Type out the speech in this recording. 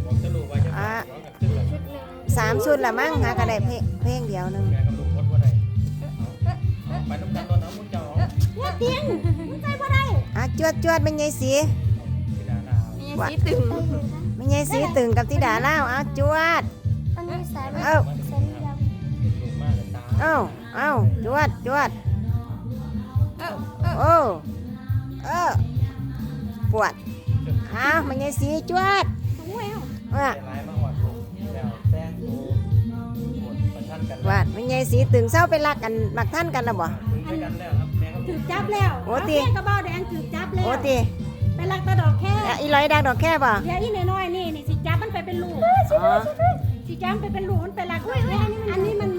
บอกจะรู้ว่าจะร้องกันขึ้นแล้ว ชุดหนึ่ง 3 ชุดละมั้งหากระได้เพลงเดียวหนึง แม่กับลูกพดว่าได้ไปน้ำกันตอนน้ำมุ้งเจ้า เนี่ยเตียงมึงใจบ่ได้ จวดเป็นไงสี กีฬาดาว มีสีตึง เป็นไงสีตึงกับธิดาลาวจวด อันนี้สายมัน เอ้า สายยาว ลูกมากเลยตา เอ้าจวดโอ้ปวดเป็นไงสีจวด ถุงแมว ว่า ใจร้ายมากกว่าลูกแล้วแป้งกูหมดประชันกัน ว่าเป็นไงสีตึงเศร้าไปรักกันมักท่านกันนะบ่ ถึงด้วยกันแล้วครับแม่ก็ ถือจับแล้ว โอ้ติ เอาแค่กระเป๋าแดงถือจับแล้ว โอ้ติ ไปรักตะดอกแค่ อีร้อยดังดอกแค่บ่ เดี๋ยวอีน้อยๆนี่สิจับมันไปเป็นลูก อ๋อ สิจับมันไปเป็นลูกมันไปรักดอกแค่อันนี้มัน